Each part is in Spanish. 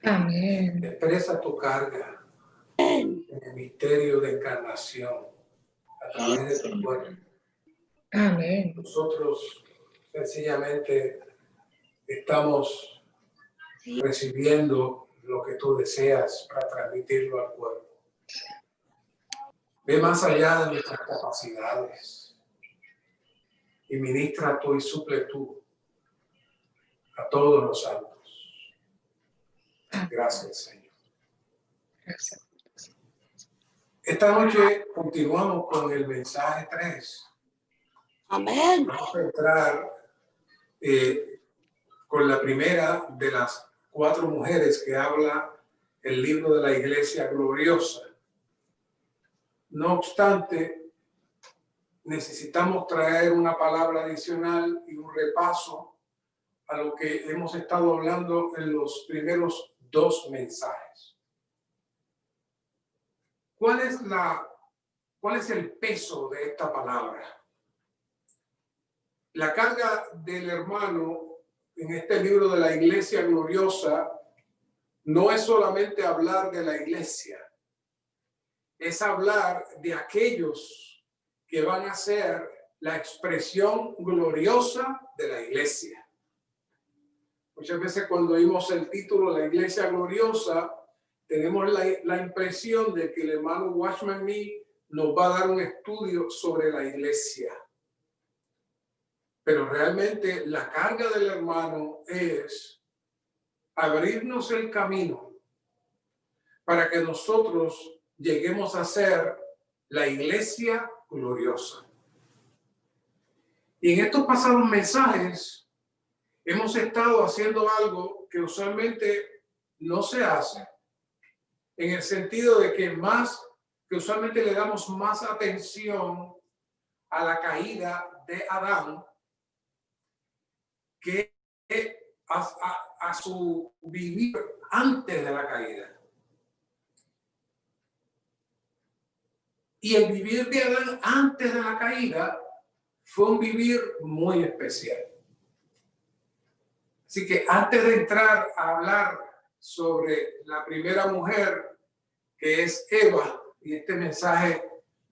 Amén. Expresa tu carga en el misterio de encarnación a través de tu cuerpo. Amén. Nosotros sencillamente estamos recibiendo lo que tú deseas para transmitirlo al cuerpo. Ve más allá de nuestras capacidades y ministra tú y suple tú a todos los santos. Gracias, Señor. Gracias. Esta noche continuamos con el mensaje 3. Amén. Vamos a entrar con la primera de las 4 mujeres que habla el libro de la Iglesia Gloriosa. No obstante, necesitamos traer una palabra adicional y un repaso a lo que hemos estado hablando en los primeros 2 mensajes. ¿Cuál es el peso de esta palabra? La carga del hermano en este libro de la Iglesia Gloriosa no es solamente hablar de la iglesia, es hablar de aquellos que van a ser la expresión gloriosa de la iglesia. Muchas veces cuando oímos el título de la Iglesia Gloriosa, tenemos la impresión de que el hermano Watchman Nee nos va a dar un estudio sobre la iglesia. Pero realmente la carga del hermano es abrirnos el camino para que nosotros lleguemos a ser la iglesia gloriosa. Y en estos pasados mensajes hemos estado haciendo algo que usualmente no se hace, en el sentido de que usualmente le damos más atención a la caída de Adán que a su vivir antes de la caída. Y el vivir de Adán antes de la caída fue un vivir muy especial. Así que antes de entrar a hablar sobre la primera mujer, que es Eva, y este mensaje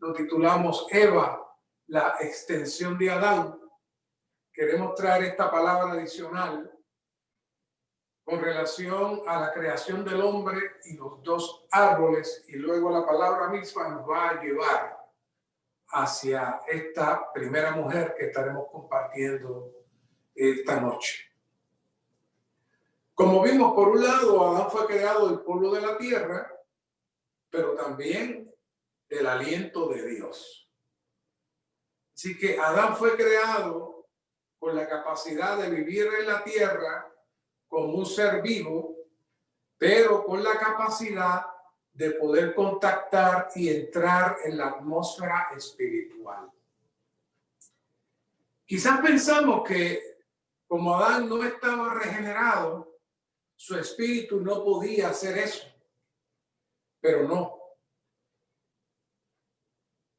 lo titulamos Eva, la extensión de Adán, queremos traer esta palabra adicional con relación a la creación del hombre y los 2 árboles, y luego la palabra misma nos va a llevar hacia esta primera mujer que estaremos compartiendo esta noche. Como vimos, por un lado, Adán fue creado del polvo de la tierra, pero también del aliento de Dios. Así que Adán fue creado con la capacidad de vivir en la tierra como un ser vivo, pero con la capacidad de poder contactar y entrar en la atmósfera espiritual. Quizás pensamos que como Adán no estaba regenerado, su espíritu no podía hacer eso, pero no.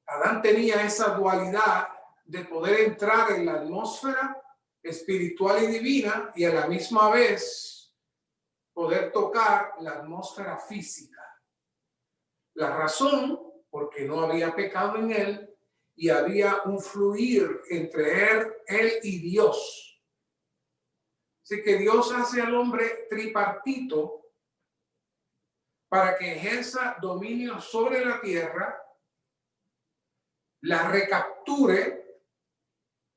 Adán tenía esa dualidad de poder entrar en la atmósfera espiritual y divina y a la misma vez poder tocar la atmósfera física. La razón, porque no había pecado en él y había un fluir entre él y Dios. Así que Dios hace al hombre tripartito para que ejerza dominio sobre la tierra, la recapture,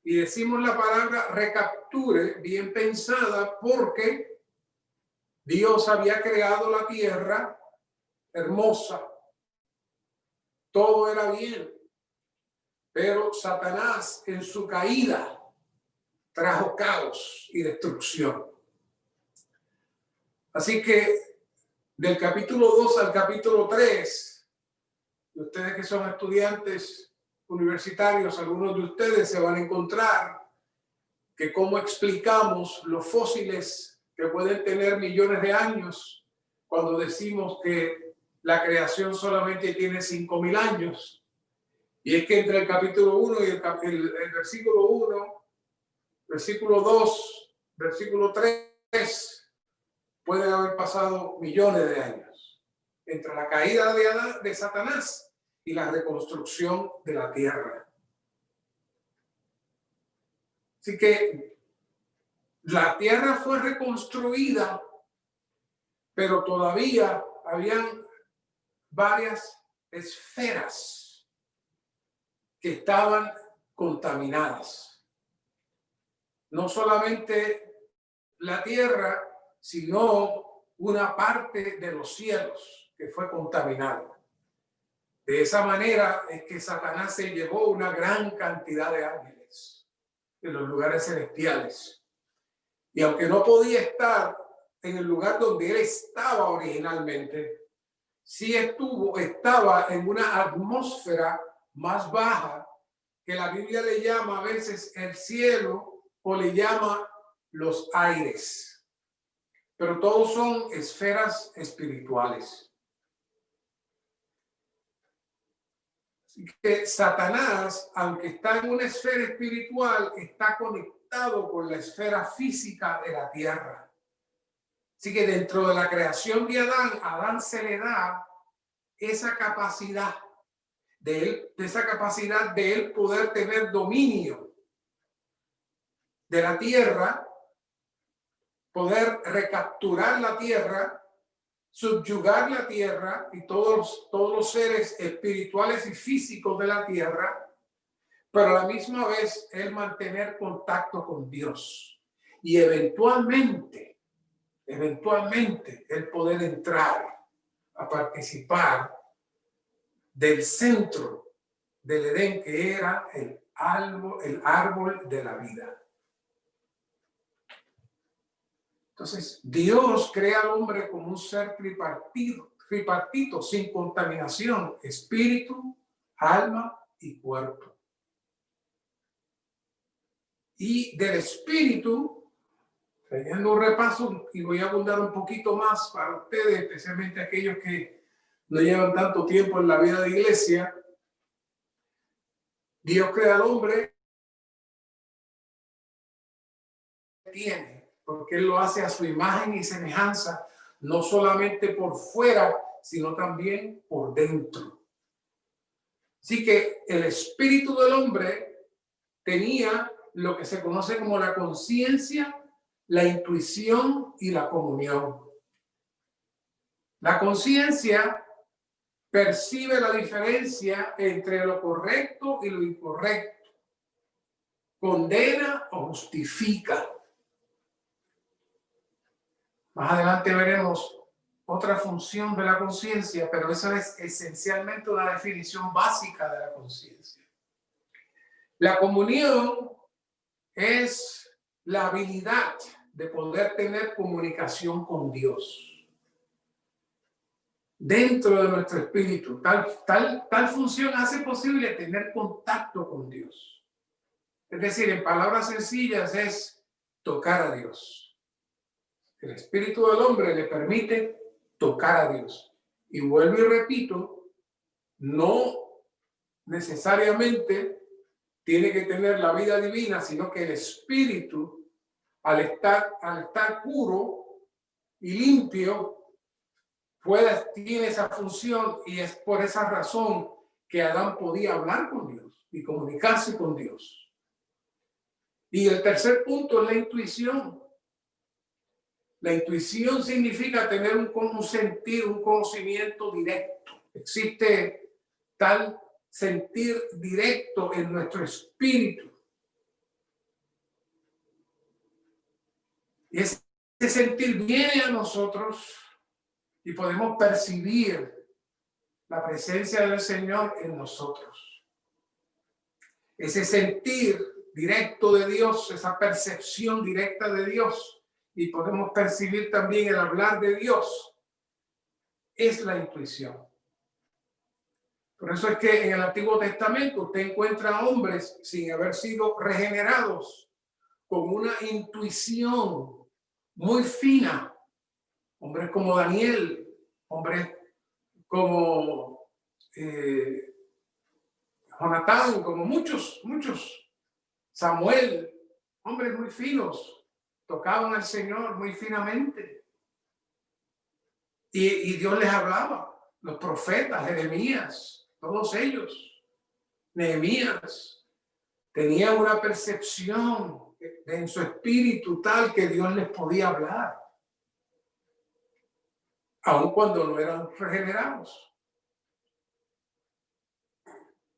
y decimos la palabra recapture bien pensada porque Dios había creado la tierra hermosa. Todo era bien, pero Satanás en su caída trajo caos y destrucción. Así que del capítulo 2 al capítulo 3, ustedes que son estudiantes universitarios, algunos de ustedes se van a encontrar que cómo explicamos los fósiles que pueden tener millones de años cuando decimos que la creación solamente tiene 5,000 años. Y es que entre el capítulo 1 y el versículo 1, versículo 2, versículo 3, pueden haber pasado millones de años entre la caída de Satanás y la reconstrucción de la tierra. Así que la tierra fue reconstruida, pero todavía habían varias esferas que estaban contaminadas. No solamente la tierra, sino una parte de los cielos que fue contaminada. De esa manera es que Satanás se llevó una gran cantidad de ángeles en los lugares celestiales. Y aunque no podía estar en el lugar donde él estaba originalmente, sí estaba en una atmósfera más baja que la Biblia le llama a veces el cielo o le llama los aires. Pero todos son esferas espirituales. Así que Satanás, aunque está en una esfera espiritual, está conectado con la esfera física de la tierra. Así que dentro de la creación de Adán, a Adán se le da esa capacidad de él poder tener dominio de la tierra, poder recapturar la tierra, subyugar la tierra y todos los seres espirituales y físicos de la tierra, pero a la misma vez él mantener contacto con Dios y eventualmente el poder entrar a participar del centro del Edén, que era el árbol de la vida. Entonces, Dios crea al hombre como un ser tripartito, sin contaminación, espíritu, alma y cuerpo. Y del espíritu, trayendo un repaso, y voy a abundar un poquito más para ustedes, especialmente aquellos que no llevan tanto tiempo en la vida de iglesia. Dios crea al hombre, porque él lo hace a su imagen y semejanza, no solamente por fuera, sino también por dentro. Así que el espíritu del hombre tenía lo que se conoce como la conciencia, la intuición y la comunión. La conciencia percibe la diferencia entre lo correcto y lo incorrecto, condena o justifica. Más adelante veremos otra función de la conciencia, pero esa es esencialmente una definición básica de la conciencia. La comunión es la habilidad de poder tener comunicación con Dios dentro de nuestro espíritu. Tal función hace posible tener contacto con Dios. Es decir, en palabras sencillas, es tocar a Dios. El espíritu del hombre le permite tocar a Dios. Y vuelvo y repito, no necesariamente tiene que tener la vida divina, sino que el espíritu, al estar puro y limpio, tiene esa función, y es por esa razón que Adán podía hablar con Dios y comunicarse con Dios. Y el tercer punto es la intuición. La intuición significa tener un sentir, un conocimiento directo. Existe tal sentir directo en nuestro espíritu. Y ese sentir viene a nosotros y podemos percibir la presencia del Señor en nosotros. Ese sentir directo de Dios, esa percepción directa de Dios, y podemos percibir también el hablar de Dios, es la intuición. Por eso es que en el Antiguo Testamento usted encuentra hombres sin haber sido regenerados con una intuición muy fina. Hombres como Daniel, hombres como Jonatán, como muchos, Samuel, hombres muy finos, tocaban al Señor muy finamente. Y Dios les hablaba, los profetas, Jeremías, todos ellos, Nehemías, tenían una percepción en su espíritu tal que Dios les podía hablar, aun cuando no eran regenerados.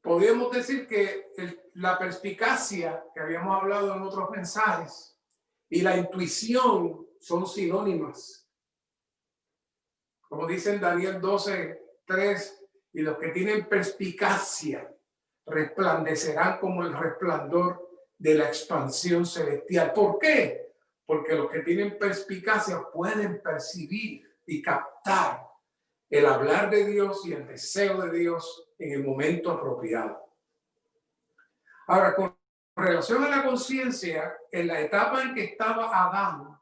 Podríamos decir que la perspicacia que habíamos hablado en otros mensajes y la intuición son sinónimas. Como dice en Daniel 12:3, y los que tienen perspicacia resplandecerán como el resplandor de la expansión celestial. ¿Por qué? Porque los que tienen perspicacia pueden percibir y captar el hablar de Dios y el deseo de Dios en el momento apropiado. Ahora, con relación a la conciencia, en la etapa en que estaba Adán,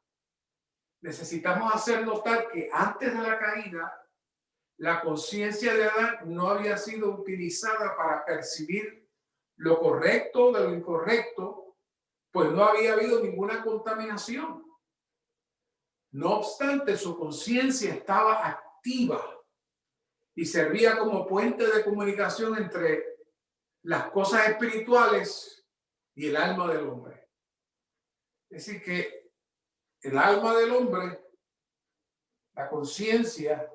necesitamos hacer notar que antes de la caída, la conciencia de Adán no había sido utilizada para percibir lo correcto de lo incorrecto, pues no había habido ninguna contaminación. No obstante, su conciencia estaba activa y servía como puente de comunicación entre las cosas espirituales y el alma del hombre. Es decir, que el alma del hombre, la conciencia,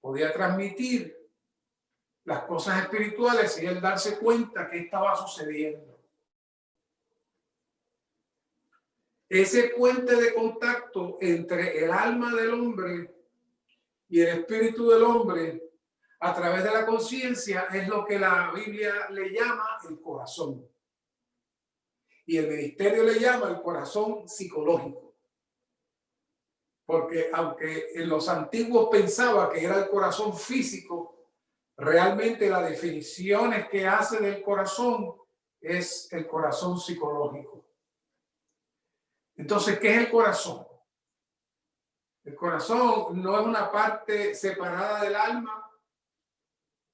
podía transmitir las cosas espirituales y él darse cuenta que estaba sucediendo. Ese puente de contacto entre el alma del hombre y el espíritu del hombre a través de la conciencia es lo que la Biblia le llama el corazón. Y el ministerio le llama el corazón psicológico. Porque aunque en los antiguos pensaba que era el corazón físico, realmente las definiciones que hace del corazón es el corazón psicológico. Entonces, ¿qué es el corazón? El corazón no es una parte separada del alma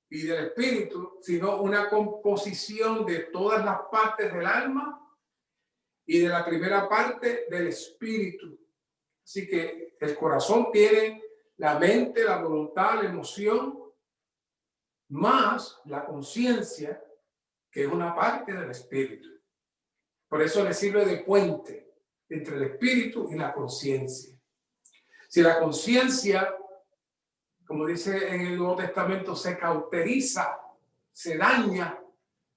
y del espíritu, sino una composición de todas las partes del alma y de la primera parte del espíritu. Así que el corazón tiene la mente, la voluntad, la emoción, más la conciencia, que es una parte del espíritu. Por eso le sirve de puente entre el espíritu y la conciencia. Si la conciencia, como dice en el Nuevo Testamento, se cauteriza, se daña,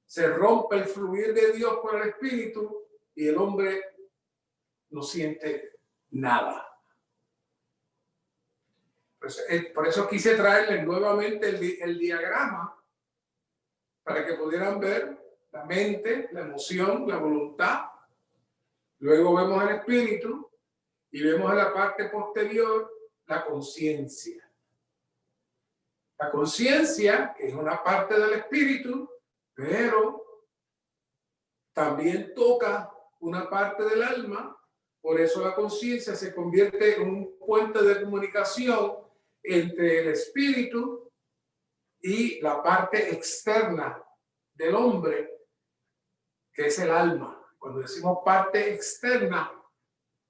se rompe el fluir de Dios por el espíritu y el hombre no siente nada. Por eso quise traerles nuevamente el diagrama para que pudieran ver la mente, la emoción, la voluntad. Luego vemos el espíritu y vemos en la parte posterior la conciencia. La conciencia, que es una parte del espíritu, pero también toca una parte del alma. Por eso la conciencia se convierte en un puente de comunicación entre el espíritu y la parte externa del hombre, que es el alma. Cuando decimos parte externa,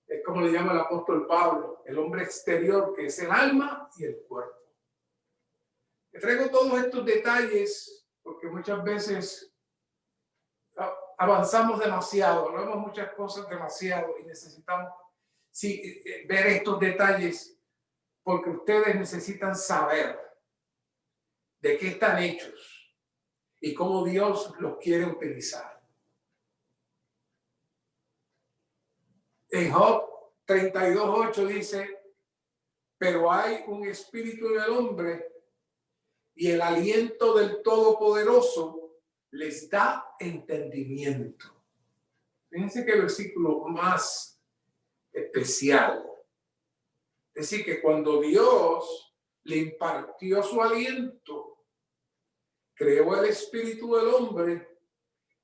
es como le llama el apóstol Pablo, el hombre exterior, que es el alma y el cuerpo. Le traigo todos estos detalles porque muchas veces avanzamos demasiado, hablamos muchas cosas demasiado y necesitamos ver estos detalles porque ustedes necesitan saber de qué están hechos y cómo Dios los quiere utilizar. En Job 32:8 dice, pero hay un espíritu en el hombre y el aliento del Todopoderoso les da entendimiento. Fíjense qué versículo más especial. Es decir, que cuando Dios le impartió su aliento, creó el espíritu del hombre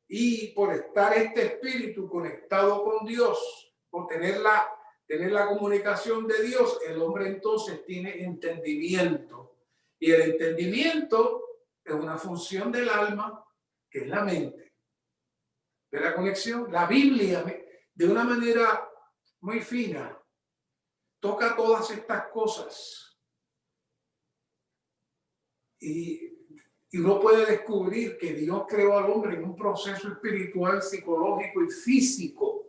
y por estar este espíritu conectado con Dios, por tener la comunicación de Dios, el hombre entonces tiene entendimiento. Y el entendimiento es una función del alma, que es la mente. ¿De la conexión? La Biblia, de una manera muy fina, toca todas estas cosas y uno puede descubrir que Dios creó al hombre en un proceso espiritual, psicológico y físico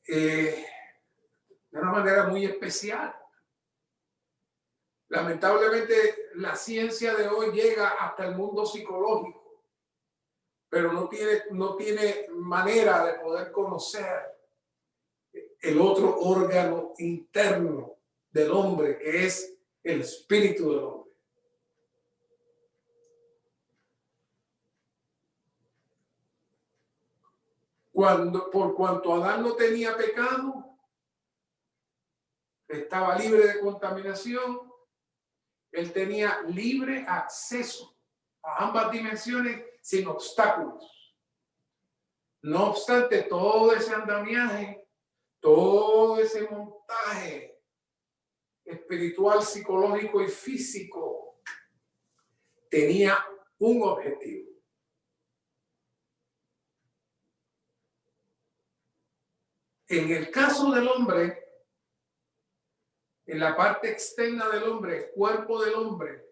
de una manera muy especial. Lamentablemente, la ciencia de hoy llega hasta el mundo psicológico, pero no tiene manera de poder conocer el otro órgano interno del hombre, que es el espíritu del hombre. Por cuanto Adán no tenía pecado, estaba libre de contaminación, él tenía libre acceso a ambas dimensiones sin obstáculos. No obstante, todo ese andamiaje, todo ese montaje espiritual, psicológico y físico tenía un objetivo. En el caso del hombre, en la parte externa del hombre, el cuerpo del hombre,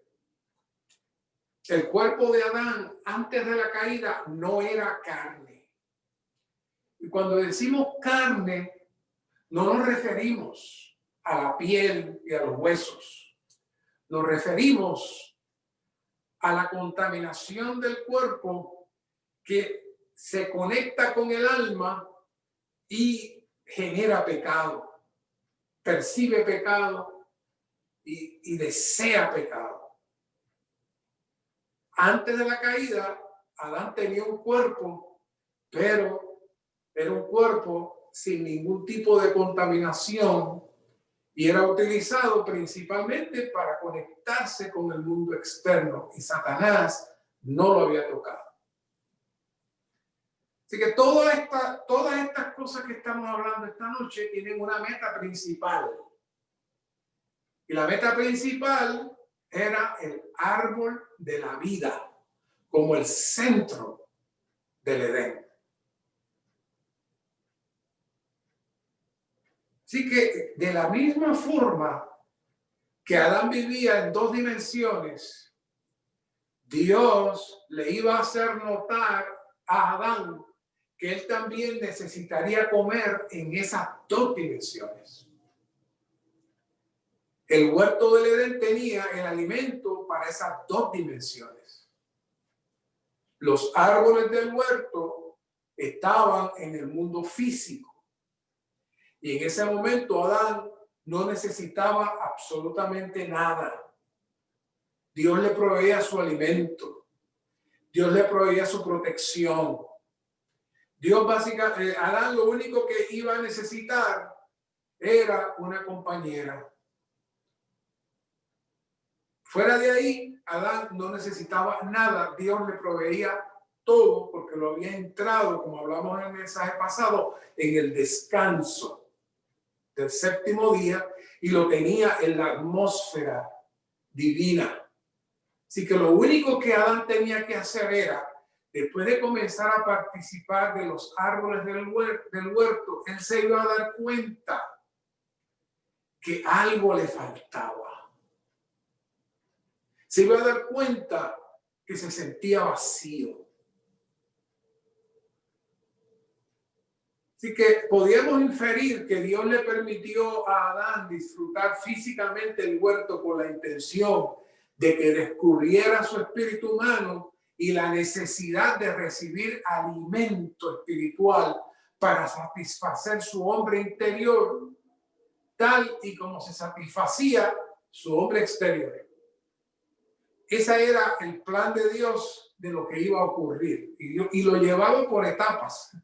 el cuerpo de Adán antes de la caída no era carne. Y cuando decimos carne, no nos referimos a la piel y a los huesos. Nos referimos a la contaminación del cuerpo que se conecta con el alma y genera pecado, percibe pecado y desea pecado. Antes de la caída, Adán tenía un cuerpo, pero era un cuerpo sin ningún tipo de contaminación y era utilizado principalmente para conectarse con el mundo externo, y Satanás no lo había tocado. Así que todas estas cosas que estamos hablando esta noche tienen una meta principal. Y la meta principal era el árbol de la vida como el centro del Edén. Así que de la misma forma que Adán vivía en dos dimensiones, Dios le iba a hacer notar a Adán que él también necesitaría comer en esas dos dimensiones. El huerto del Edén tenía el alimento para esas dos dimensiones. Los árboles del huerto estaban en el mundo físico. Y en ese momento Adán no necesitaba absolutamente nada. Dios le proveía su alimento. Dios le proveía su protección. Dios básicamente, Adán lo único que iba a necesitar era una compañera. Fuera de ahí, Adán no necesitaba nada. Dios le proveía todo porque lo había entrado, como hablamos en el mensaje pasado, en el descanso del séptimo día y lo tenía en la atmósfera divina. Así que lo único que Adán tenía que hacer era, después de comenzar a participar de los árboles del huerto, él se iba a dar cuenta que algo le faltaba. Se iba a dar cuenta que se sentía vacío. Así que podíamos inferir que Dios le permitió a Adán disfrutar físicamente el huerto con la intención de que descubriera su espíritu humano y la necesidad de recibir alimento espiritual para satisfacer su hombre interior, tal y como se satisfacía su hombre exterior. Ese era el plan de Dios de lo que iba a ocurrir y lo llevaba por etapas.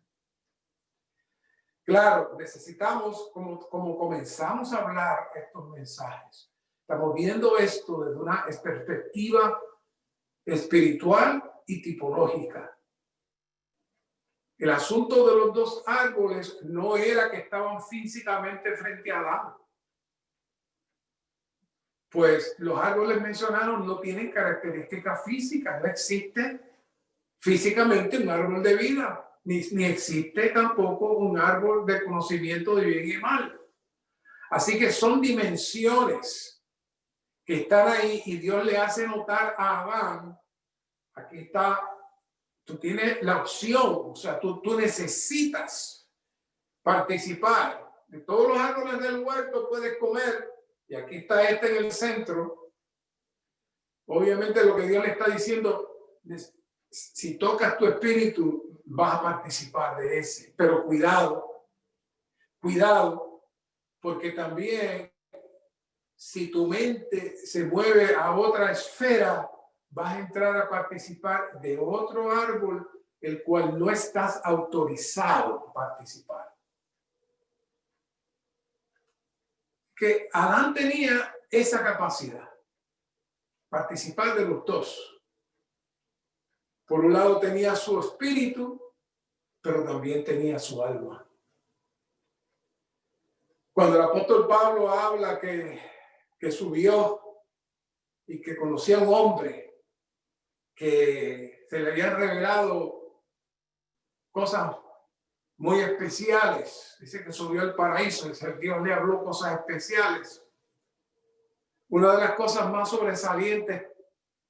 Claro, necesitamos, como comenzamos a hablar estos mensajes, estamos viendo esto desde una perspectiva espiritual y tipológica. El asunto de los dos árboles no era que estaban físicamente frente a Adán. Pues los árboles mencionados no tienen características físicas, no existe físicamente un árbol de vida. Ni existe tampoco un árbol de conocimiento de bien y mal. Así que son dimensiones que están ahí y Dios le hace notar a Adán, aquí está, tú tienes la opción, o sea, tú necesitas participar. De todos los árboles del huerto puedes comer, y aquí está este en el centro. Obviamente lo que Dios le está diciendo, si tocas tu espíritu, vas a participar de ese. Pero cuidado, porque también si tu mente se mueve a otra esfera, vas a entrar a participar de otro árbol, el cual no estás autorizado a participar. Que Adán tenía esa capacidad, participar de los dos. Por un lado tenía su espíritu, pero también tenía su alma. Cuando el apóstol Pablo habla que subió y que conocía a un hombre que se le habían revelado cosas muy especiales, dice que subió al paraíso, dice, Dios le habló cosas especiales. Una de las cosas más sobresalientes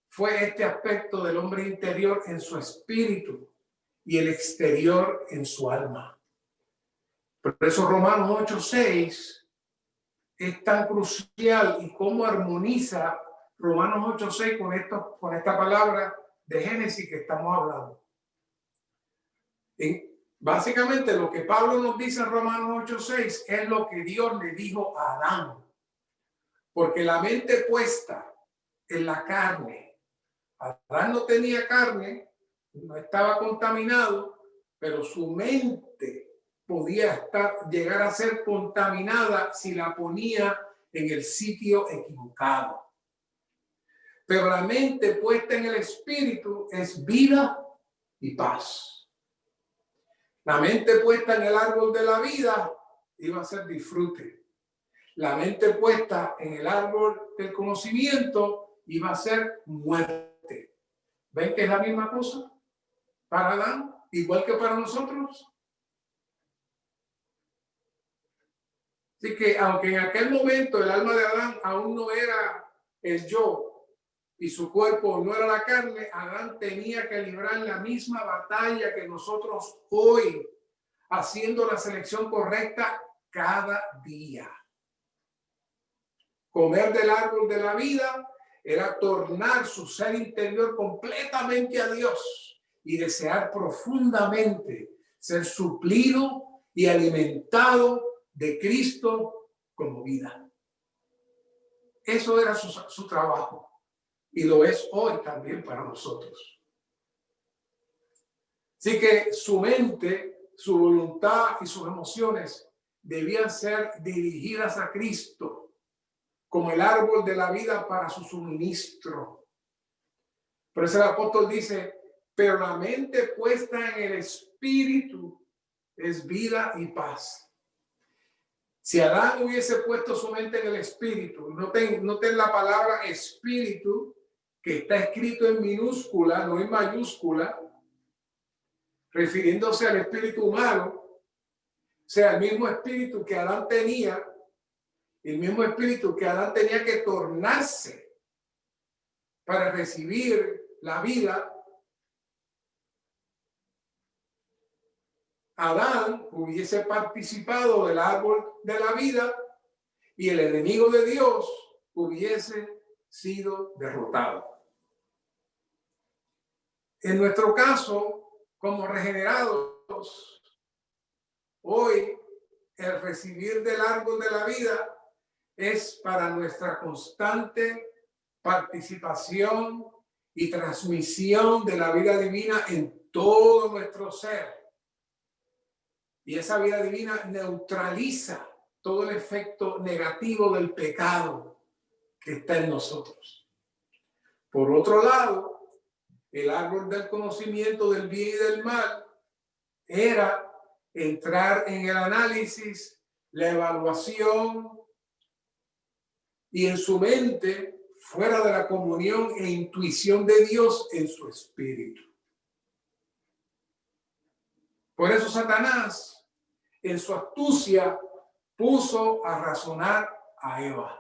fue este aspecto del hombre interior en su espíritu y el exterior en su alma. Por eso Romanos 8:6 es tan crucial y cómo armoniza Romanos 8:6 con esta palabra de Génesis que estamos hablando. Básicamente lo que Pablo nos dice en Romanos 8:6 es lo que Dios le dijo a Adán. Porque la mente puesta en la carne, Adán no tenía carne, no estaba contaminado, pero su mente podía llegar a ser contaminada si la ponía en el sitio equivocado. Pero la mente puesta en el espíritu es vida y paz. La mente puesta en el árbol de la vida iba a ser disfrute. La mente puesta en el árbol del conocimiento iba a ser muerte. ¿Ven que es la misma cosa para Adán, igual que para nosotros? Así que aunque en aquel momento el alma de Adán aún no era el yo y su cuerpo no era la carne, Adán tenía que librar la misma batalla que nosotros hoy, haciendo la selección correcta cada día. Comer del árbol de la vida era tornar su ser interior completamente a Dios y desear profundamente ser suplido y alimentado de Cristo como vida. Eso era su trabajo y lo es hoy también para nosotros. Así que su mente, su voluntad y sus emociones debían ser dirigidas a Cristo como el árbol de la vida para su suministro. Por eso el apóstol dice, pero la mente puesta en el espíritu es vida y paz. Si Adán hubiese puesto su mente en el espíritu, noten la palabra espíritu, que está escrito en minúscula, no en mayúscula, refiriéndose al espíritu humano, o sea, el mismo espíritu que Adán tenía, el mismo espíritu que Adán tenía que tornarse para recibir la vida. Adán hubiese participado del árbol de la vida y el enemigo de Dios hubiese sido derrotado. En nuestro caso, como regenerados, hoy el recibir del árbol de la vida es para nuestra constante participación y transmisión de la vida divina en todo nuestro ser. Y esa vida divina neutraliza todo el efecto negativo del pecado que está en nosotros. Por otro lado, el árbol del conocimiento del bien y del mal era entrar en el análisis, la evaluación y en su mente fuera de la comunión e intuición de Dios en su espíritu. Por eso Satanás, en su astucia, puso a razonar a Eva.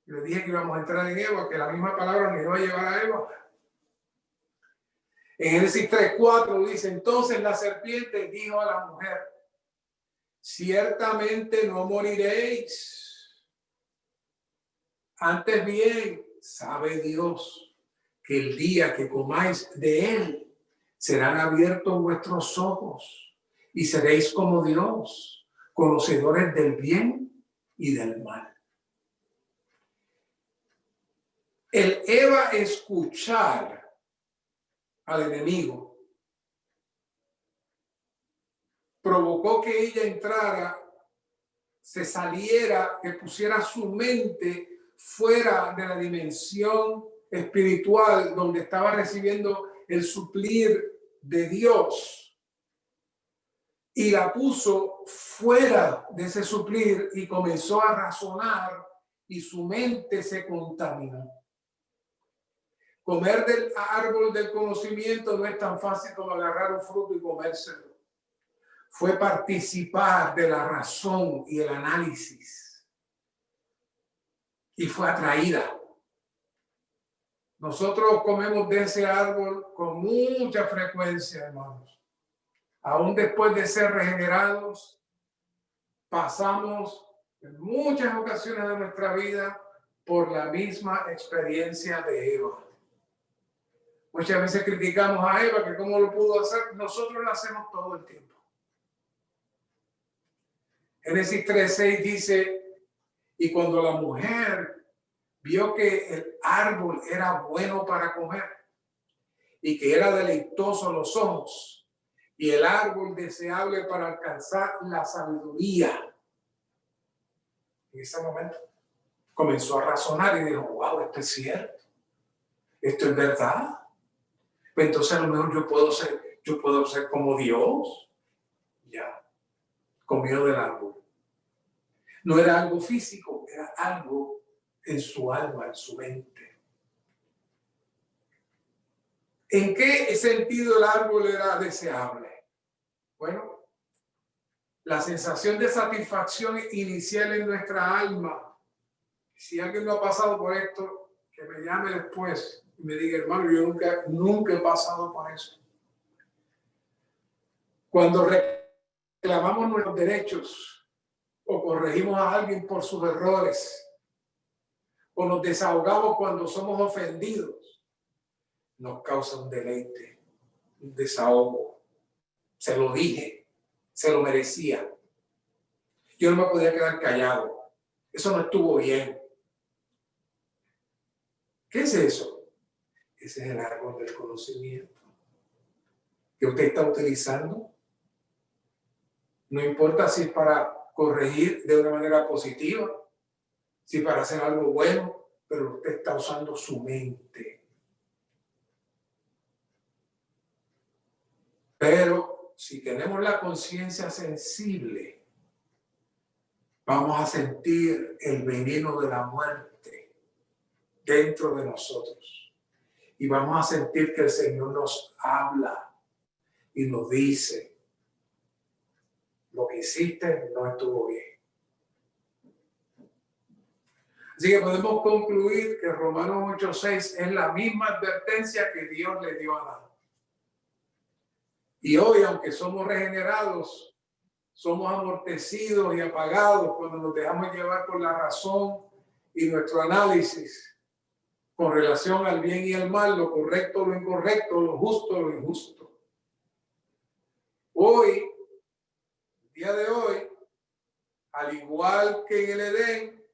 Le dije que íbamos a entrar en Eva, que la misma palabra nos iba a llevar a Eva. En Génesis 3:4 dice, entonces la serpiente dijo a la mujer, ciertamente no moriréis. Antes bien, sabe Dios que el día que comáis de él, serán abiertos vuestros ojos y seréis como Dios, conocedores del bien y del mal. El Eva escuchar al enemigo provocó que ella entrara, se saliera, que pusiera su mente fuera de la dimensión espiritual donde estaba recibiendo el suplir de Dios y la puso fuera de ese suplir y comenzó a razonar y su mente se contaminó. Comer del árbol del conocimiento no es tan fácil como agarrar un fruto y comérselo. Fue participar de la razón y el análisis. Y fue atraída. Nosotros comemos de ese árbol con mucha frecuencia, hermanos. Aún después de ser regenerados, pasamos en muchas ocasiones de nuestra vida por la misma experiencia de Eva. Muchas veces criticamos a Eva, que cómo lo pudo hacer. Nosotros lo hacemos todo el tiempo. Génesis 3:6 dice, y cuando la mujer vio que el árbol era bueno para comer y que era deleitoso a los ojos y el árbol deseable para alcanzar la sabiduría, en ese momento comenzó a razonar y dijo, wow, esto es cierto, esto es verdad. Pues entonces a lo mejor yo puedo ser como Dios. Ya, comió del árbol. No era algo físico, era algo en su alma, en su mente. ¿En qué sentido el árbol era deseable? Bueno, la sensación de satisfacción inicial en nuestra alma. Si alguien no ha pasado por esto, que me llame después y me diga, hermano, yo nunca he pasado por eso. Cuando reclamamos nuestros derechos o corregimos a alguien por sus errores o nos desahogamos cuando somos ofendidos, nos causa un deleite, un desahogo. Se lo dije, se lo merecía. Yo no me podía quedar callado. Eso no estuvo bien. ¿Qué es eso? Ese es el árbol del conocimiento que usted está utilizando. No importa si es para corregir de una manera positiva, si para hacer algo bueno, pero usted está usando su mente. Pero si tenemos la conciencia sensible, vamos a sentir el veneno de la muerte dentro de nosotros. Y vamos a sentir que el Señor nos habla y nos dice, lo que hiciste no estuvo bien. Así que podemos concluir que Romanos 8:6 es la misma advertencia que Dios le dio a Adán. Y hoy, aunque somos regenerados, somos amortecidos y apagados cuando nos dejamos llevar por la razón y nuestro análisis con relación al bien y el mal, lo correcto, lo incorrecto, lo justo, lo injusto. Hoy, el día de hoy, al igual que en el Edén,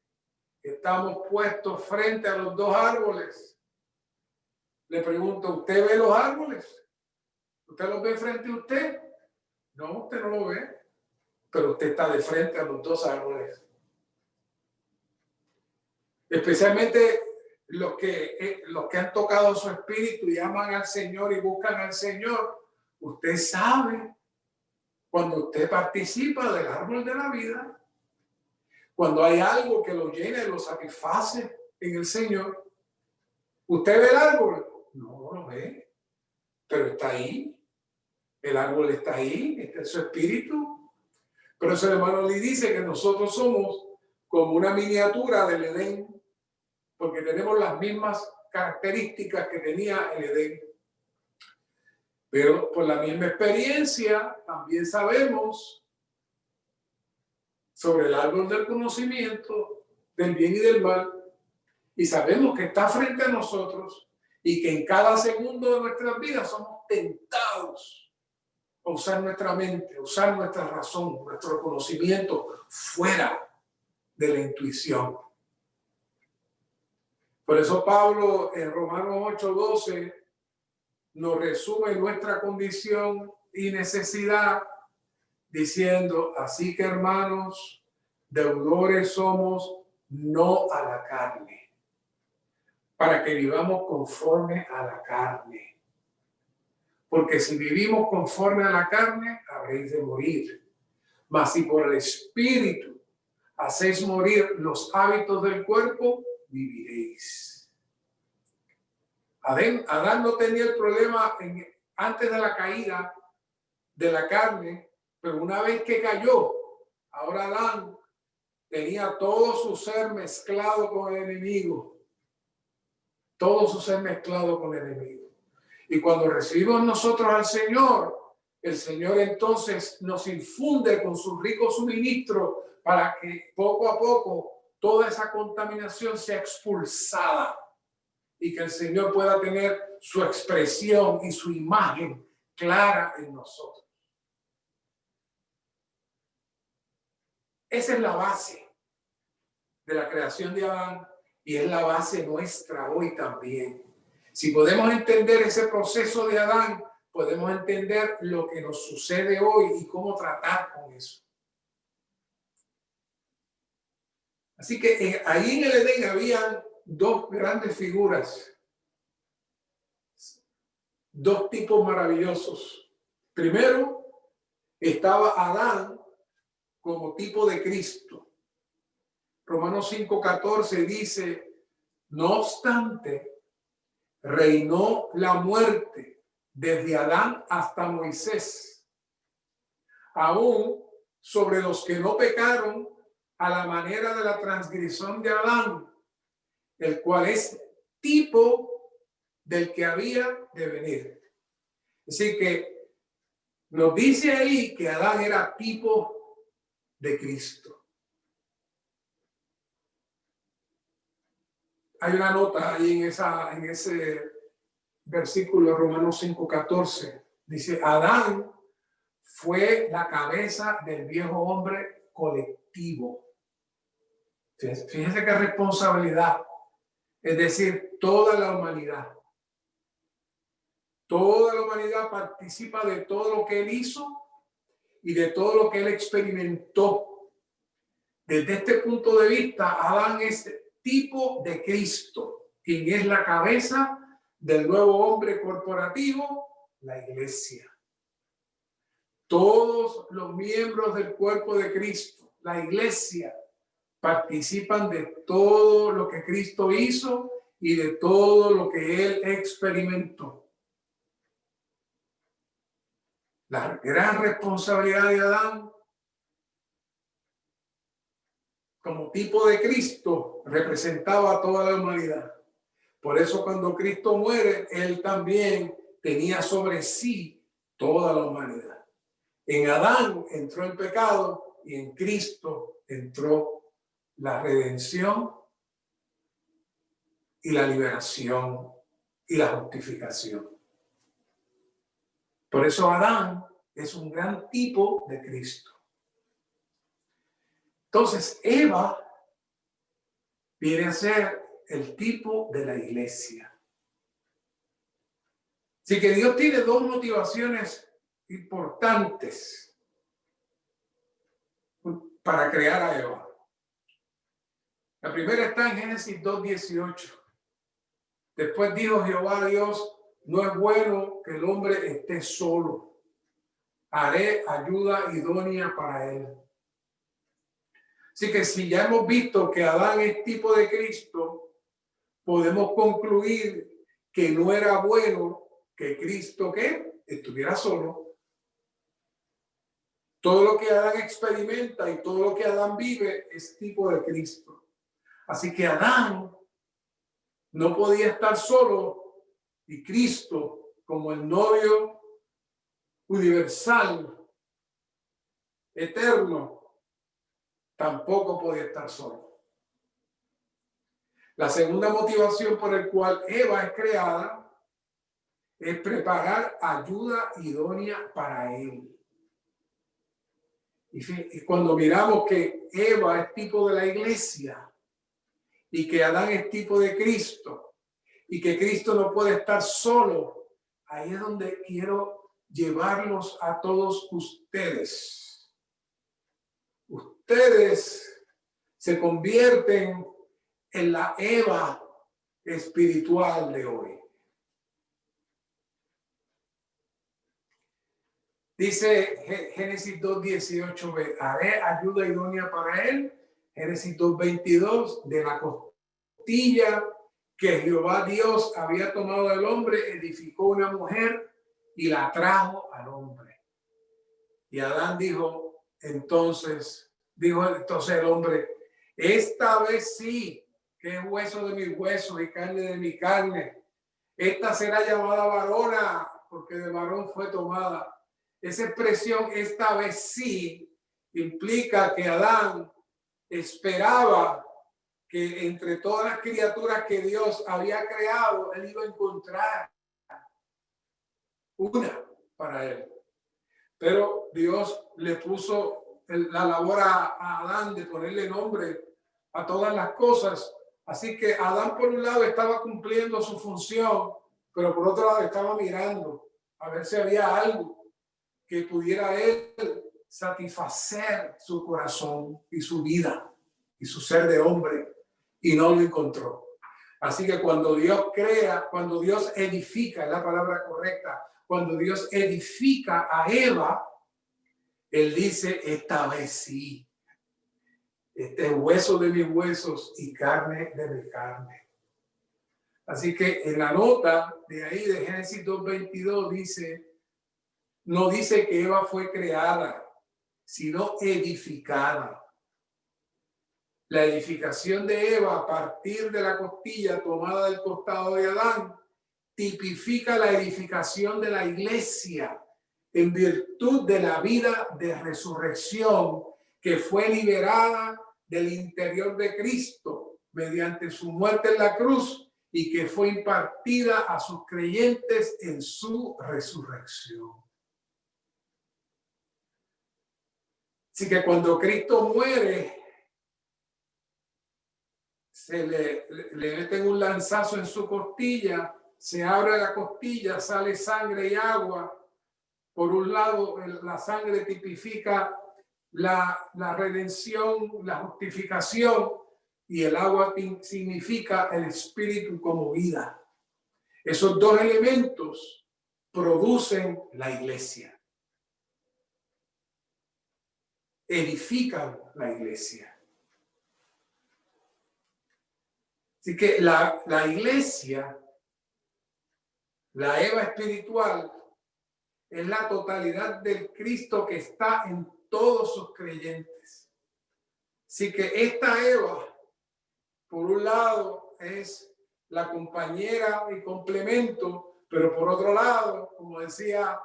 estamos puestos frente a los dos árboles. Le pregunto, ¿usted ve los árboles? ¿Usted los ve frente a usted? No, usted no lo ve, pero usted está de frente a los dos árboles. Especialmente los que han tocado su espíritu y aman al Señor y buscan al Señor. Usted sabe cuando usted participa del árbol de la vida, cuando hay algo que lo llena y lo satisface en el Señor. ¿Usted ve el árbol? No lo ve, pero está ahí. El árbol está ahí, está en su espíritu. Pero el hermano Lee dice que nosotros somos como una miniatura del Edén, porque tenemos las mismas características que tenía el Edén. Pero por la misma experiencia también sabemos sobre el árbol del conocimiento del bien y del mal, y sabemos que está frente a nosotros y que en cada segundo de nuestras vidas somos tentados a usar nuestra mente, a usar nuestra razón, nuestro conocimiento fuera de la intuición. Por eso Pablo en Romanos 8:12 nos resume nuestra condición y necesidad diciendo: así que, hermanos, deudores somos, no a la carne, para que vivamos conforme a la carne. Porque si vivimos conforme a la carne, habréis de morir. Mas si por el Espíritu hacéis morir los hábitos del cuerpo, viviréis. Adán no tenía el problema antes de la caída de la carne, pero una vez que cayó, ahora Adán tenía todo su ser mezclado con el enemigo. Todo su ser mezclado con el enemigo. Y cuando recibimos nosotros al Señor, el Señor entonces nos infunde con su rico suministro para que poco a poco toda esa contaminación sea expulsada y que el Señor pueda tener su expresión y su imagen clara en nosotros. Esa es la base de la creación de Adán y es la base nuestra hoy también. Si podemos entender ese proceso de Adán, podemos entender lo que nos sucede hoy y cómo tratar con eso. Así que ahí en el Edén habían dos grandes figuras, dos tipos maravillosos. Primero, estaba Adán como tipo de Cristo. Romanos 5:14 dice: no obstante, reinó la muerte desde Adán hasta Moisés, aún sobre los que no pecaron a la manera de la transgresión de Adán, el cual es tipo del que había de venir. Así que nos dice ahí que Adán era tipo de Cristo. Hay una nota ahí en ese versículo de Romanos 5:14. Dice: Adán fue la cabeza del viejo hombre colectivo. Fíjense qué responsabilidad. Es decir, toda la humanidad. Toda la humanidad participa de todo lo que él hizo y de todo lo que él experimentó. Desde este punto de vista, Adán es tipo de Cristo, quien es la cabeza del nuevo hombre corporativo, la iglesia. Todos los miembros del cuerpo de Cristo, la iglesia, participan de todo lo que Cristo hizo y de todo lo que él experimentó. La gran responsabilidad de Adán como tipo de Cristo representaba a toda la humanidad. Por eso cuando Cristo muere, él también tenía sobre sí toda la humanidad. En Adán entró el pecado y en Cristo entró la redención y la liberación y la justificación. Por eso Adán es un gran tipo de Cristo. Entonces Eva viene a ser el tipo de la iglesia. Así que Dios tiene dos motivaciones importantes para crear a Eva. La primera está en Génesis 2:18. Después dijo Jehová Dios: no es bueno que el hombre esté solo. Haré ayuda idónea para él. Así que si ya hemos visto que Adán es tipo de Cristo, podemos concluir que no era bueno que Cristo estuviera solo. Todo lo que Adán experimenta y todo lo que Adán vive es tipo de Cristo. Así que Adán no podía estar solo y Cristo, como el novio universal, eterno, tampoco podía estar solo. La segunda motivación por la cual Eva es creada es preparar ayuda idónea para él. Y cuando miramos que Eva es tipo de la iglesia y que Adán es tipo de Cristo y que Cristo no puede estar solo, ahí es donde quiero llevarlos a todos ustedes. Ustedes se convierten en la Eva espiritual de hoy. Dice Génesis 2:18b, haré ayuda idónea para él. Génesis 2:22, de la costilla que Jehová Dios había tomado del hombre, edificó una mujer y la trajo al hombre. Y Adán dijo entonces el hombre, esta vez sí, que es hueso de mis huesos y carne de mi carne. Esta será llamada varona, porque de varón fue tomada. Esa expresión, esta vez sí, implica que Adán esperaba que entre todas las criaturas que Dios había creado, él iba a encontrar una para él. Pero Dios le puso la labor a Adán de ponerle nombre a todas las cosas. Así que Adán por un lado estaba cumpliendo su función, pero por otro lado estaba mirando a ver si había algo que pudiera él satisfacer su corazón y su vida y su ser de hombre, y no lo encontró. Así que cuando Dios crea, cuando Dios edifica, es la palabra correcta, cuando Dios edifica a Eva, él dice, esta vez sí, este es hueso de mis huesos y carne de mi carne. Así que en la nota de ahí de Génesis 2:22 dice, no dice que Eva fue creada, sino edificada. La edificación de Eva a partir de la costilla tomada del costado de Adán tipifica la edificación de la iglesia en virtud de la vida de resurrección que fue liberada del interior de Cristo mediante su muerte en la cruz y que fue impartida a sus creyentes en su resurrección. Así que cuando Cristo muere, se le meten un lanzazo en su costilla, se abre la costilla, sale sangre y agua. Por un lado, la sangre tipifica la redención, la justificación, y el agua significa el espíritu como vida. Esos dos elementos producen la iglesia. Edifican la iglesia. Así que la iglesia, la Eva espiritual, es la totalidad del Cristo que está en todos sus creyentes. Así que esta Eva, por un lado, es la compañera y complemento, pero por otro lado, como decía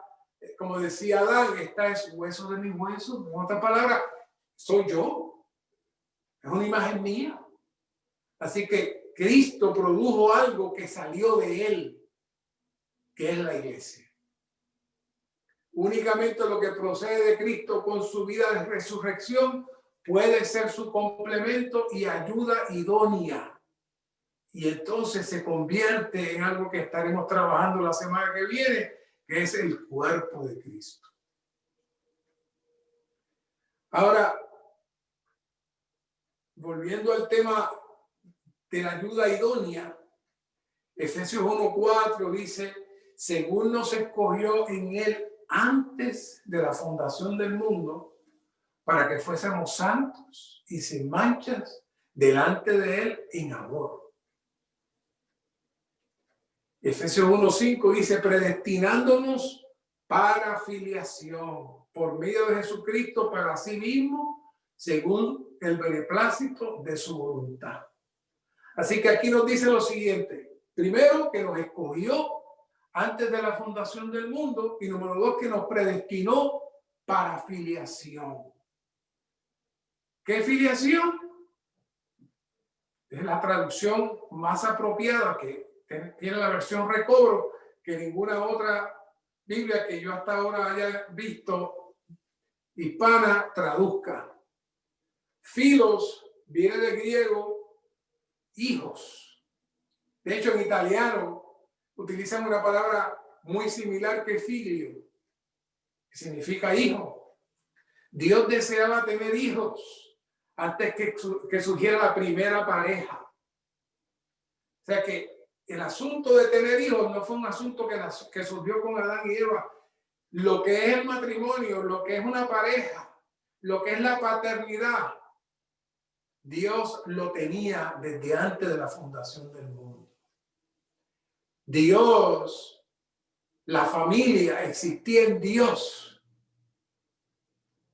Adán, esta es hueso de mis huesos. En otras palabras, soy yo. Es una imagen mía. Así que Cristo produjo algo que salió de él, que es la iglesia. Únicamente lo que procede de Cristo con su vida de resurrección puede ser su complemento y ayuda idónea. Y entonces se convierte en algo que estaremos trabajando la semana que viene, que es el cuerpo de Cristo. Ahora, volviendo al tema de la ayuda idónea, Efesios 1:4 dice, según nos escogió en él antes de la fundación del mundo, para que fuésemos santos y sin manchas delante de él en amor. Efesios 1:5 dice, predestinándonos para filiación por medio de Jesucristo para sí mismo, según el beneplácito de su voluntad. Así que aquí nos dice lo siguiente. Primero, que nos escogió antes de la fundación del mundo. Y número dos, que nos predestinó para filiación. ¿Qué filiación? Es la traducción más apropiada que tiene la versión Recobro, que ninguna otra Biblia que yo hasta ahora haya visto hispana traduzca. Filos viene del griego hijos. De hecho, en italiano utilizan una palabra muy similar que filio, que significa hijo. Dios deseaba tener hijos antes que surgiera la primera pareja. O sea que el asunto de tener hijos no fue un asunto que surgió con Adán y Eva. Lo que es el matrimonio, lo que es una pareja, lo que es la paternidad, Dios lo tenía desde antes de la fundación del mundo. Dios, la familia existía en Dios.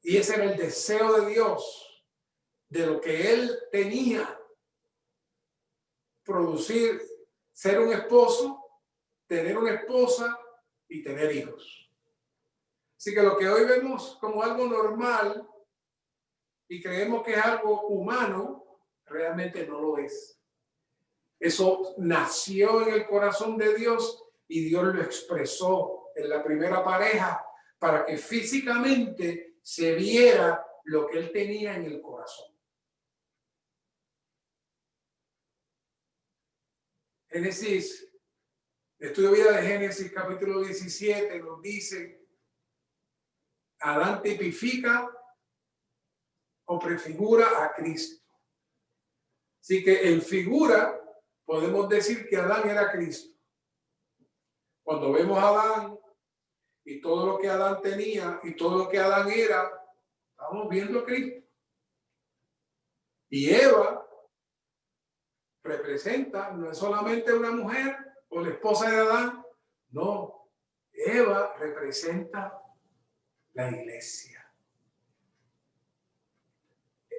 Y ese era el deseo de Dios, de lo que Él tenía. Producir, ser un esposo, tener una esposa y tener hijos. Así que lo que hoy vemos como algo normal y creemos que es algo humano, realmente no lo es. Eso nació en el corazón de Dios y Dios lo expresó en la primera pareja para que físicamente se viera lo que Él tenía en el corazón. Génesis, estudio vida de Génesis capítulo 17 nos dice, Adán tipifica o prefigura a Cristo. Así que en figura podemos decir que Adán era Cristo. Cuando vemos a Adán y todo lo que Adán tenía y todo lo que Adán era, estamos viendo a Cristo. Y Eva representa, no es solamente una mujer o la esposa de Adán, no, Eva representa la iglesia.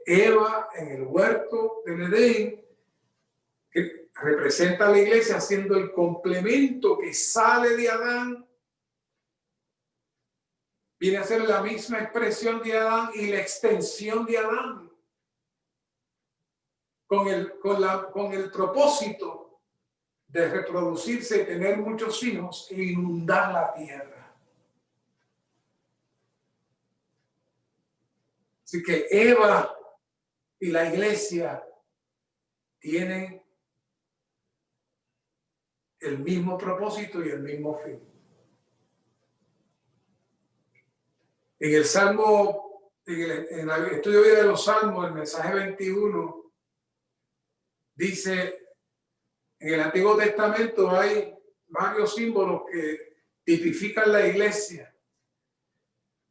Eva en el huerto del Edén, que representa a la iglesia, siendo el complemento que sale de Adán, viene a ser la misma expresión de Adán y la extensión de Adán, con el propósito de reproducirse y tener muchos hijos e inundar la tierra. Así que Eva y la iglesia tienen el mismo propósito y el mismo fin. En el Salmo, en el estudio de los Salmos, el mensaje 21, dice, en el Antiguo Testamento hay varios símbolos que tipifican la iglesia,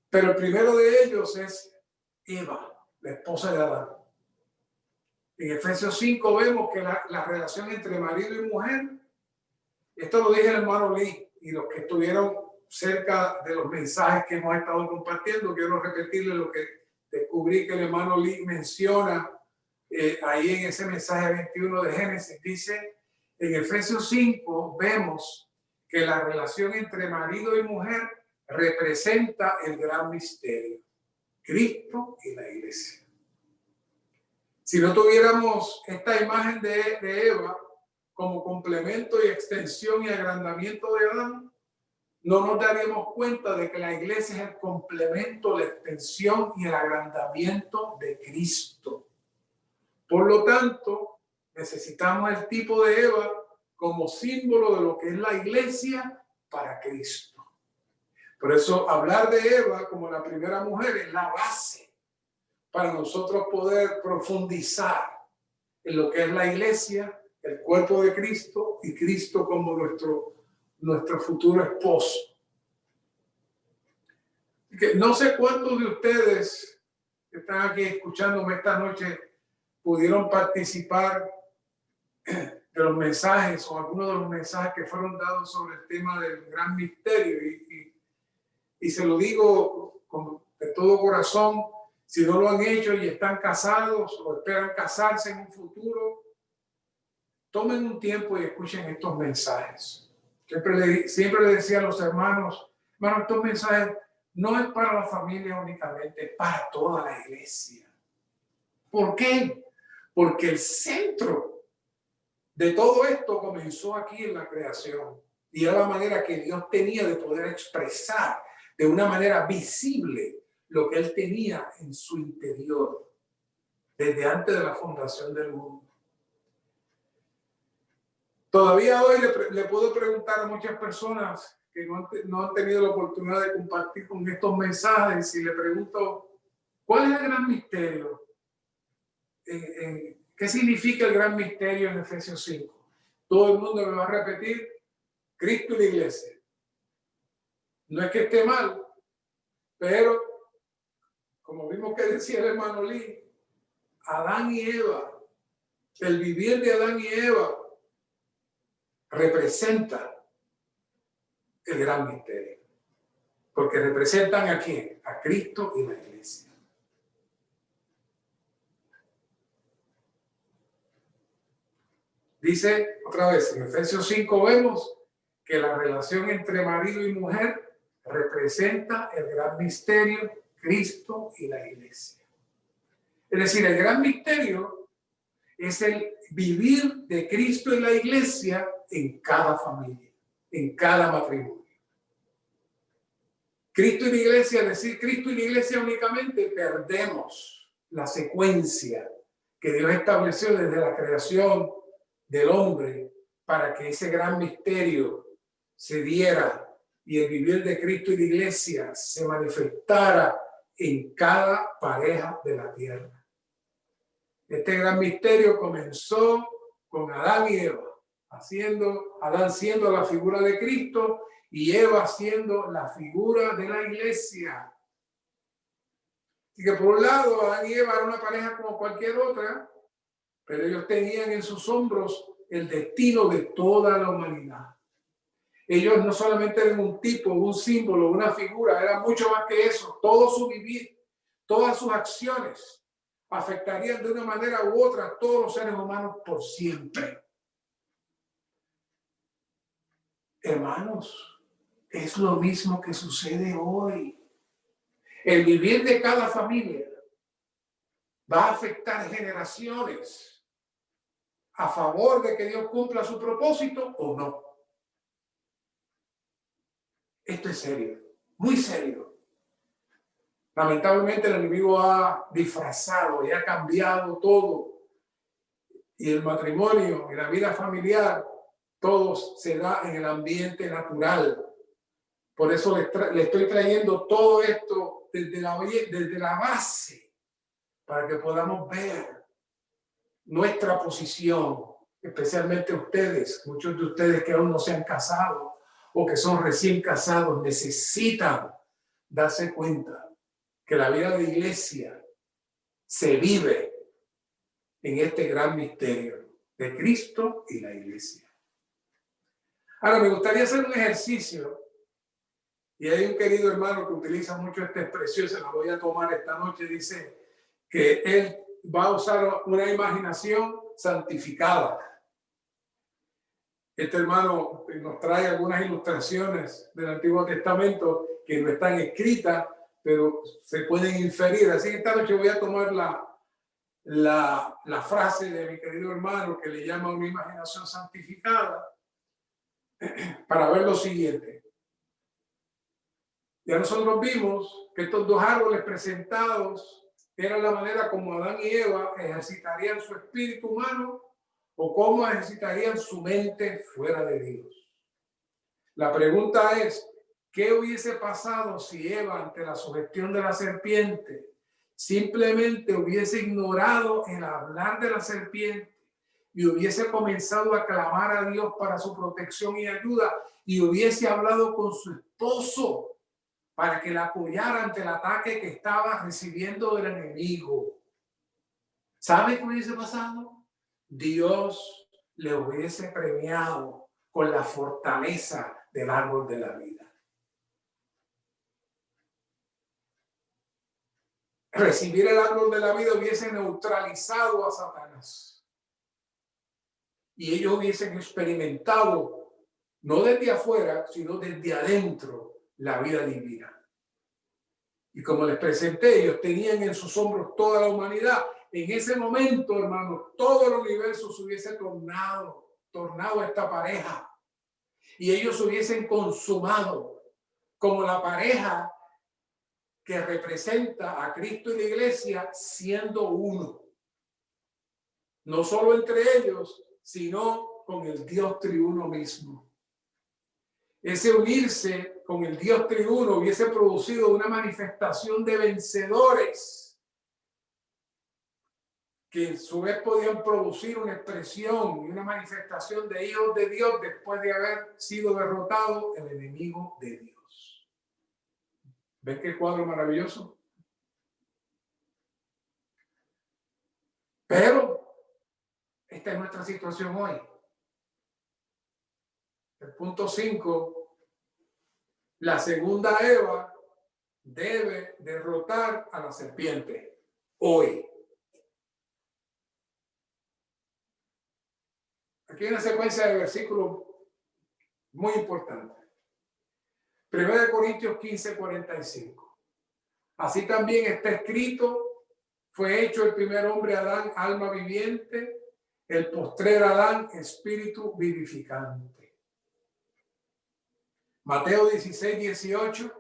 pero el primero de ellos es Eva, la esposa de Adán. En Efesios 5 vemos que la relación entre marido y mujer, esto lo dije el hermano Lee, y los que estuvieron cerca de los mensajes que hemos estado compartiendo, quiero repetirles lo que descubrí que el hermano Lee menciona ahí en ese mensaje 21 de Génesis. Dice, en Efesios 5 vemos que la relación entre marido y mujer representa el gran misterio, Cristo y la iglesia. Si no tuviéramos esta imagen de Eva como complemento y extensión y agrandamiento de Adán, no nos daríamos cuenta de que la iglesia es el complemento, la extensión y el agrandamiento de Cristo. Por lo tanto, necesitamos el tipo de Eva como símbolo de lo que es la iglesia para Cristo. Por eso hablar de Eva como la primera mujer es la base para nosotros poder profundizar en lo que es la iglesia, el cuerpo de Cristo y Cristo como nuestro futuro esposo. Que no sé cuántos de ustedes que están aquí escuchándome esta noche pudieron participar de los mensajes o algunos de los mensajes que fueron dados sobre el tema del gran misterio. Y se lo digo de todo corazón, si no lo han hecho y están casados o esperan casarse en un futuro, tomen un tiempo y escuchen estos mensajes. Siempre le decía a los hermanos, hermanos, estos mensajes no es para la familia únicamente, es para toda la iglesia. ¿Por qué? Porque el centro de todo esto comenzó aquí en la creación y era la manera que Dios tenía de poder expresar de una manera visible lo que Él tenía en su interior desde antes de la fundación del mundo. Todavía hoy le puedo preguntar a muchas personas que no han tenido la oportunidad de compartir con estos mensajes y le pregunto, ¿cuál es el gran misterio? ¿Qué significa el gran misterio en Efesios 5? Todo el mundo me va a repetir, Cristo y la iglesia. No es que esté mal, pero como vimos que decía el hermano Lee, Adán y Eva, el vivir de Adán y Eva representa el gran misterio. Porque representan a quién? A Cristo y la iglesia. Dice otra vez, en Efesios 5 vemos que la relación entre marido y mujer representa el gran misterio, Cristo y la iglesia. Es decir, el gran misterio es el vivir de Cristo y la iglesia en cada familia, en cada matrimonio. Cristo y la iglesia, decir Cristo y la iglesia únicamente, perdemos la secuencia que Dios estableció desde la creación del hombre para que ese gran misterio se diera y el vivir de Cristo y la iglesia se manifestara en cada pareja de la tierra. Este gran misterio comenzó con Adán y Eva, Adán siendo la figura de Cristo y Eva siendo la figura de la iglesia. Así que por un lado, Adán y Eva eran una pareja como cualquier otra, pero ellos tenían en sus hombros el destino de toda la humanidad. Ellos no solamente eran un tipo, un símbolo, una figura, eran mucho más que eso. Todo su vivir, todas sus acciones afectarían de una manera u otra a todos los seres humanos por siempre. Hermanos, es lo mismo que sucede hoy. El vivir de cada familia va a afectar generaciones a favor de que Dios cumpla su propósito o no. Esto es serio, muy serio. Lamentablemente el enemigo ha disfrazado y ha cambiado todo. Y el matrimonio y la vida familiar, todo se da en el ambiente natural. Por eso le estoy trayendo todo esto desde la base, para que podamos ver nuestra posición, especialmente ustedes, muchos de ustedes que aún no se han casado o que son recién casados, necesitan darse cuenta que la vida de iglesia se vive en este gran misterio de Cristo y la iglesia. Ahora, me gustaría hacer un ejercicio, y hay un querido hermano que utiliza mucho esta expresión, se la voy a tomar esta noche, dice que él va a usar una imaginación santificada. Este hermano nos trae algunas ilustraciones del Antiguo Testamento que no están escritas, pero se pueden inferir. Así que esta noche voy a tomar la frase de mi querido hermano que le llama una imaginación santificada para ver lo siguiente. Ya nosotros vimos que estos dos árboles presentados eran la manera como Adán y Eva ejercitarían su espíritu humano o cómo ejercitarían su mente fuera de Dios. La pregunta es, ¿qué hubiese pasado si Eva, ante la sugestión de la serpiente, simplemente hubiese ignorado el hablar de la serpiente y hubiese comenzado a clamar a Dios para su protección y ayuda y hubiese hablado con su esposo para que la apoyara ante el ataque que estaba recibiendo del enemigo? ¿Sabe qué hubiese pasado? Dios le hubiese premiado con la fortaleza del árbol de la vida. Recibir el árbol de la vida hubiese neutralizado a Satanás. y ellos hubiesen experimentado, no desde afuera, sino desde adentro, la vida divina. Y como les presenté, ellos tenían en sus hombros toda la humanidad. En ese momento, hermanos, todo el universo se hubiese tornado a esta pareja. Y ellos se hubiesen consumado como la pareja que representa a Cristo y la iglesia siendo uno. No solo entre ellos, sino con el Dios triuno mismo. Ese unirse con el Dios triuno hubiese producido una manifestación de vencedores que en su vez podían producir una expresión y una manifestación de hijos de Dios después de haber sido derrotado el enemigo de Dios. ¿Ven qué cuadro maravilloso? Pero esta es nuestra situación hoy. El punto 5, la segunda Eva debe derrotar a la serpiente hoy. Aquí hay una secuencia de versículos muy importante. 1 Corintios 15:45. Así también está escrito, fue hecho el primer hombre Adán, alma viviente, el postrer Adán, espíritu vivificante. Mateo 16:18.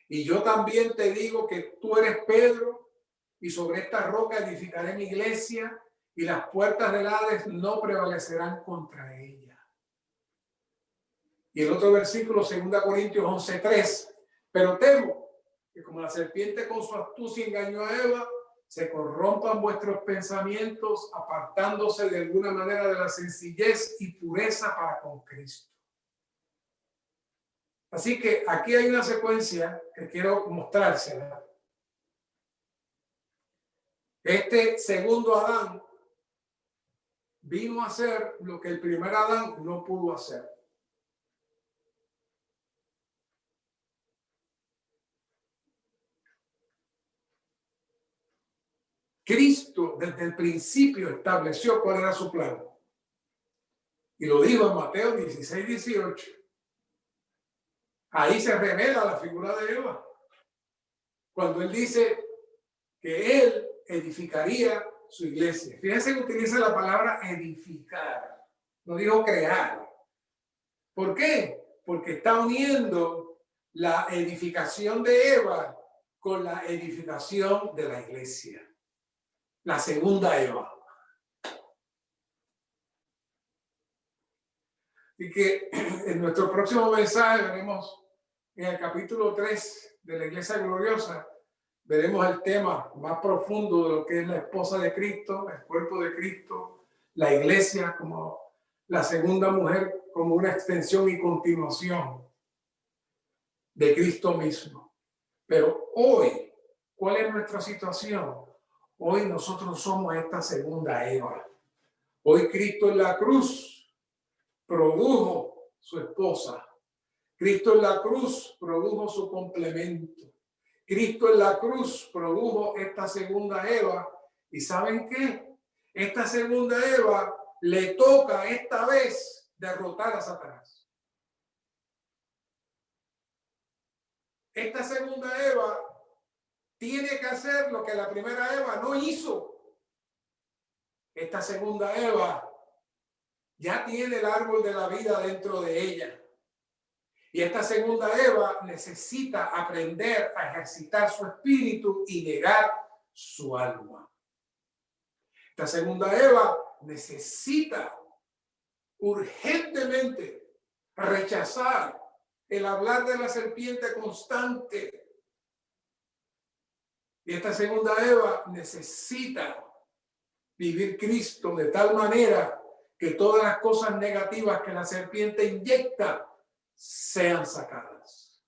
Y yo también te digo que tú eres Pedro, y sobre esta roca edificaré mi iglesia, y las puertas del Hades no prevalecerán contra ella. Y el otro versículo, 2 Corintios 11:3. Pero temo que como la serpiente con su astucia engañó a Eva, se corrompan vuestros pensamientos, apartándose de alguna manera de la sencillez y pureza para con Cristo. Así que aquí hay una secuencia que quiero mostrársela. Este segundo Adán vino a hacer lo que el primer Adán no pudo hacer. Cristo desde el principio estableció cuál era su plan. Y lo dijo en Mateo 16:18. Ahí se revela la figura de Eva. Cuando él dice que él edificaría su iglesia. Fíjense que utiliza la palabra edificar. No dijo crear. ¿Por qué? Porque está uniendo la edificación de Eva con la edificación de la iglesia. La segunda Eva. Y que en nuestro próximo mensaje veremos en el capítulo 3 de la Iglesia Gloriosa, veremos el tema más profundo de lo que es la esposa de Cristo, el cuerpo de Cristo, la iglesia como la segunda mujer, como una extensión y continuación de Cristo mismo. Pero hoy, ¿cuál es nuestra situación? Hoy nosotros somos esta segunda Eva. Hoy Cristo en la cruz produjo su esposa. Cristo en la cruz produjo su complemento. Cristo en la cruz produjo esta segunda Eva. ¿Y saben qué? Esta segunda Eva le toca esta vez derrotar a Satanás. Esta segunda Eva tiene que hacer lo que la primera Eva no hizo. Esta segunda Eva ya tiene el árbol de la vida dentro de ella. Y esta segunda Eva necesita aprender a ejercitar su espíritu y negar su alma. Esta segunda Eva necesita urgentemente rechazar el hablar de la serpiente constante. Y esta segunda Eva necesita vivir Cristo de tal manera que todas las cosas negativas que la serpiente inyecta sean sacadas.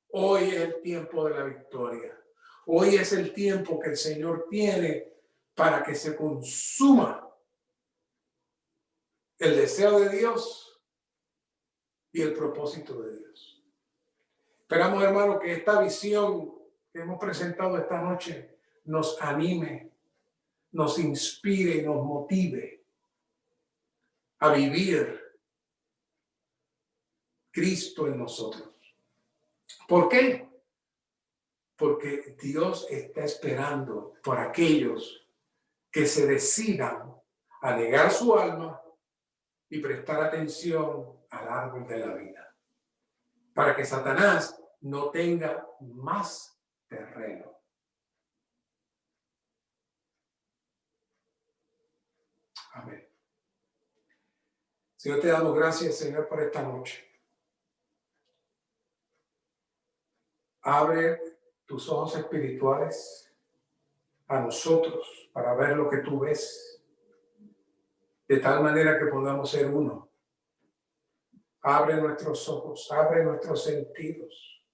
Hoy es el tiempo de la victoria. Hoy es el tiempo que el Señor tiene para que se consuma el deseo de Dios y el propósito de Dios. Esperamos, hermano, que esta visión que hemos presentado esta noche nos anime, nos inspire y nos motive a vivir Cristo en nosotros. ¿Por qué? Porque Dios está esperando por aquellos que se decidan a negar su alma y prestar atención al árbol de la vida, para que Satanás no tenga más terreno. Amén. Señor, te damos gracias, Señor, por esta noche. Abre tus ojos espirituales a nosotros para ver lo que tú ves, de tal manera que podamos ser uno. Abre nuestros ojos, abre nuestros sentidos,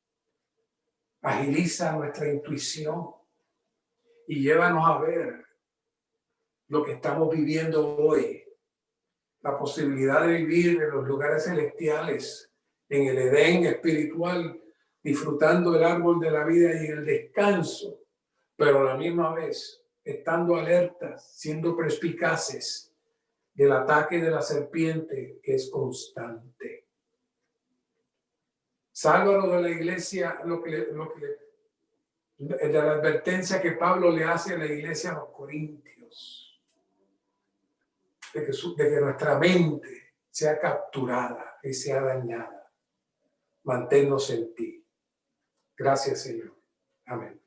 agiliza nuestra intuición y llévanos a ver lo que estamos viviendo hoy, la posibilidad de vivir en los lugares celestiales, en el Edén espiritual, disfrutando del árbol de la vida y el descanso, pero a la misma vez estando alertas, siendo perspicaces del ataque de la serpiente que es constante. Sálvalo de la iglesia, de la advertencia que Pablo le hace a la iglesia a los Corintios, de que nuestra mente sea capturada y sea dañada. Manténnos en ti. Gracias, Señor. Amén.